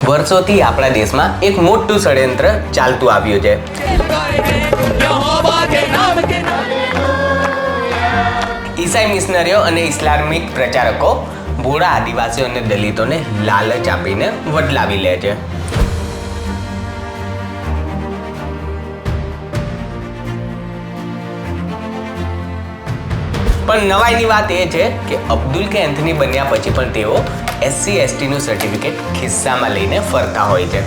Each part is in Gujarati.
વર્ષોથી આપણા દેશમાં એક મોટું ષડયંત્ર ચાલતું આવ્યું છે. ઈસાઈ મિશનરીઓ અને ઇસ્લામિક પ્રચારકો ભોળા આદિવાસીઓ અને દલિતોને લાલચ આપીને વટલાવી લે છે. પણ નવાઈની વાત એ છે કે અબ્દુલ કે એન્થની બન્યા પછી પણ તેઓ SC/ST નું સર્ટિફિકેટ ખિસ્સામાં લઈને ફરતા હોય છે.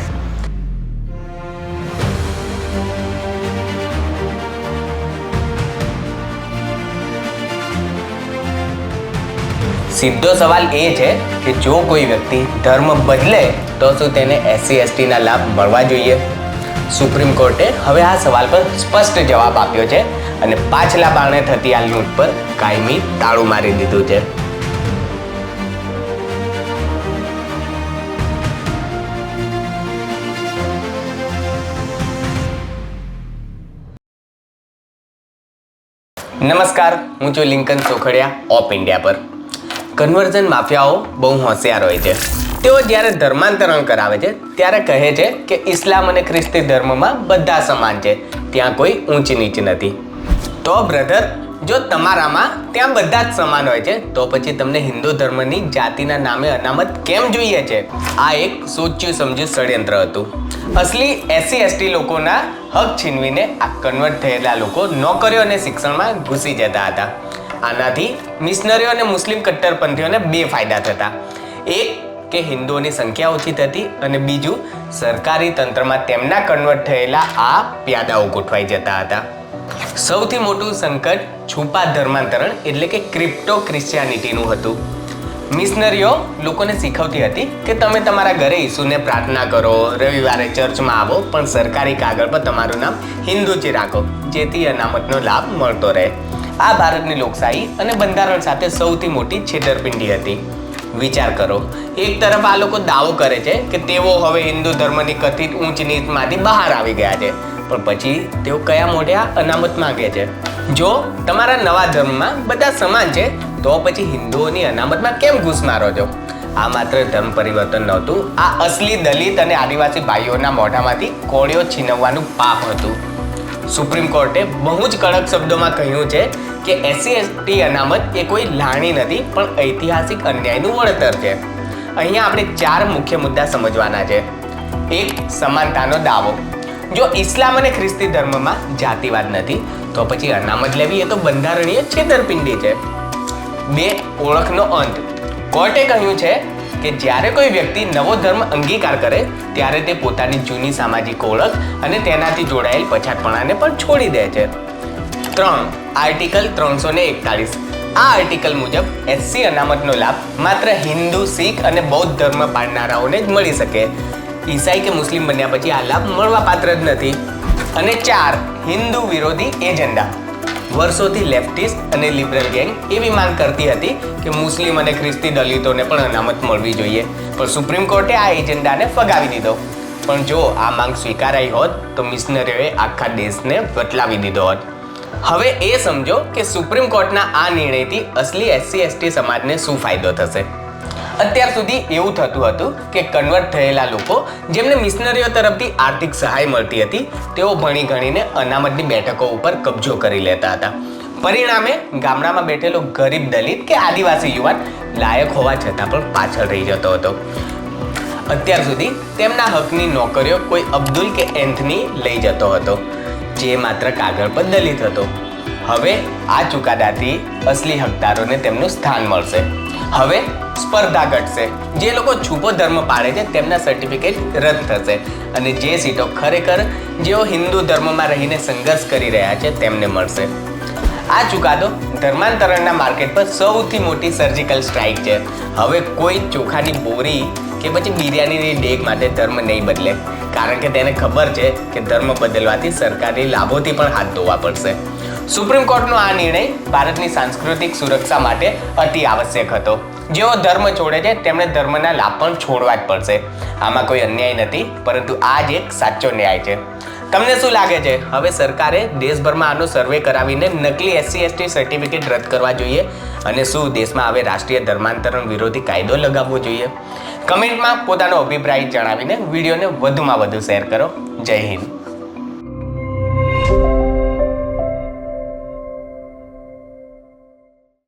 સીધો સવાલ એ છે કે જો કોઈ વ્યક્તિ ધર્મ બદલે તો શું તેને SC/ST ના લાભ મળવા જોઈએ? સુપ્રીમ કોર્ટે હવે આ સવાલ પર સ્પષ્ટ જવાબ આપ્યો છે અને પાછલા બારણે થતી આ લૂંટ પર કાયમી તાળું મારી દીધું છે. નમસ્કાર, હું છું લિંકન સોખડિયા ઓફ ઇન્ડિયા પર. કન્વર્ઝન માફિયાઓ બહુ હોશિયાર હોય છે. તેઓ જ્યારે ધર્માંતરણ કરાવે છે ત્યારે કહે છે કે ઇસ્લામ અને ખ્રિસ્તી ધર્મમાં બધા સમાન છે, ત્યાં કોઈ ઊંચ નીચ નથી. તો બ્રધર, જો તમારામાં ત્યાં બધા જ સમાન હોય છે તો પછી તમને હિન્દુ ધર્મની જાતિના નામે અનામત કેમ જોઈએ છે? આ એક સોચ્યું સમજ્યું ષડયંત્ર હતું. અસલી SC/ST લોકોના હક છીનવીને આ કન્વર્ટ થયેલા લોકો નોકરીઓ અને શિક્ષણમાં ઘૂસી જતા હતા. આનાથી મિશનરીઓ અને મુસ્લિમ કટ્ટરપંથીઓને બે ફાયદા થતા. એક કે હિન્દુઓની સંખ્યા ઓછી થતી અને બીજું, સરકારી તંત્રમાં તેમના કન્વર્ટ થયેલા આ પ્યાદાઓ ગોઠવાઈ જતા હતા. સૌથી મોટું સંકટ છુપા ધર્માંતરણ એટલે કે ક્રિપ્ટો ક્રિશ્ચિયાનિટીનું હતું. મિશનરીઓ લોકોને શીખવતી હતી કે તમે તમારા ઘરે ઈસુને પ્રાર્થના કરો, રવિવારે ચર્ચમાં આવો, પણ સરકારી કાગળ પર તમારું નામ હિન્દુજી રાખો, જેથી અનામતનો લાભ મળતો રહે. આ ભારતની લોકશાહી અને બંધારણ સાથે સૌથી મોટી છેતરપિંડી હતી. વિચાર કરો, એક તરફ આ લોકો દાવો કરે છે કે તેઓ હવે હિન્દુ ધર્મની કથિત ઊંચ નીચમાંથી બહાર આવી ગયા છે, પણ પછી તેઓ કયા મોઢે આ અનામત માંગે છે? જો તમારા નવા ધર્મમાં બધા સમાન છે તો પછી હિન્દુઓની અનામતમાં કેમ ઘૂસ મારો છો? આ માત્ર ધર્મ પરિવર્તન નહોતું, આ અસલી દલિત અને આદિવાસી ભાઈઓના મોઢામાંથી કોળીઓ છીનવવાનું પાપ હતું. સુપ્રીમ કોર્ટે બહુ જ કડક શબ્દોમાં કહ્યું છે કે SC/ST અનામત એ કોઈ લાણી નથી, પણ ઐતિહાસિક અન્યાયનું વળતર છે. અહીંયા આપણે 4 મુખ્ય મુદ્દા સમજવાના છે. 1. સમાનતાનો દાવો. જો ઇસ્લામ અને ખ્રિસ્તી ધર્મમાં જાતિવાદ નથી તો પછી અનામત લેવી એ તો બંધારણીય છેતરપિંડી છે. 2. ઓળખનો અંત. કોર્ટે કહ્યું છે કે જ્યારે કોઈ વ્યક્તિ નવો ધર્મ અંગીકાર કરે ત્યારે તે પોતાની જૂની સામાજિક ઓળખ અને તેનાથી જોડાયેલ પછાતપણાને પણ છોડી દે છે. 3. આર્ટિકલ 341. આ આર્ટિકલ મુજબ SC અનામતનો લાભ માત્ર હિન્દુ, શીખ અને બૌદ્ધ ધર્મ પાળનારાઓને જ મળી શકે. ઈસાઈ કે મુસ્લિમ બન્યા પછી આ લાભ મળવા પાત્ર જ નથી. અને 4. હિન્દુ વિરોધી એજન્ડા. વર્ષોથી લેફ્ટિસ્ટ અને લિબરલ ગેંગ એવી માંગ કરતી હતી કે મુસ્લિમ અને ખ્રિસ્તી દલિતોને પણ અનામત મળવી જોઈએ, પણ સુપ્રીમ કોર્ટે આ એજન્ડાને ફગાવી દીધો. પણ જો આ માંગ સ્વીકારાઈ હોત તો મિશનરીઓએ આખા દેશને વટલાવી દીધો હોત. હવે એ સમજો કે સુપ્રીમ કોર્ટના આ નિર્ણયથી અસલી SC/ST સમાજને શું ફાયદો થશે. અત્યાર સુધી એવું થતું હતું કે કન્વર્ટ થયેલા લોકો જેમને મિશનરીઓ તરફથી આર્થિક સહાય મળતી હતી તેઓ ભણી ગણીને અનામતની બેઠકો ઉપર કબજો કરી લેતા હતા. પરિણામે ગામડામાં બેઠેલો ગરીબ દલિત કે આદિવાસી યુવાન લાયક હોવા છતાં પણ પાછળ રહી જતો હતો. અત્યાર સુધી તેમના હકની નોકરીઓ કોઈ અબ્દુલ કે એન્થની લઈ જતો હતો, જે માત્ર કાગળ પર દલિત હતો. હવે આ ચુકાદાથી અસલી હકદારોને તેમનું સ્થાન મળશે. હવે સ્પર્ધા ઘટશે. જે લોકો છુપો ધર્મ પાળે છે તેમના સર્ટિફિકેટ રદ થશે અને જે સીટો ખરેખર જેઓ હિન્દુ ધર્મમાં રહીને સંઘર્ષ કરી રહ્યા છે તેમને મળશે. આ ચુકાદો ધર્માંતરણના માર્કેટ પર સૌથી મોટી સર્જિકલ સ્ટ્રાઇક છે. હવે કોઈ ચોખાની બોરી કે પછી બિરયાનીની ડેક માટે ધર્મ નહીં બદલે, કારણ કે તેને ખબર છે કે ધર્મ બદલવાથી સરકારી લાભોથી પણ હાથ ધોવા પડશે. સુપ્રીમ કોર્ટનો આ નિર્ણય ભારતની સાંસ્કૃતિક સુરક્ષા માટે અતિ આવશ્યક હતો. જેઓ ધર્મ છોડે છે તેમણે ધર્મના લાભ પણ છોડવા જ પડશે. આમાં કોઈ અન્યાય નથી, પરંતુ આ જ એક સાચો ન્યાય છે. તમને શું લાગે છે, હવે સરકારે દેશભરમાં આનો સર્વે કરાવીને નકલી SC/ST સર્ટિફિકેટ રદ કરવા જોઈએ? અને શું દેશમાં હવે રાષ્ટ્રીય ધર્માંતરણ વિરોધી કાયદો લગાવવો જોઈએ? કમેન્ટમાં પોતાનો અભિપ્રાય જણાવીને વિડીયોને વધુમાં વધુ શેર કરો. જય હિન્દ.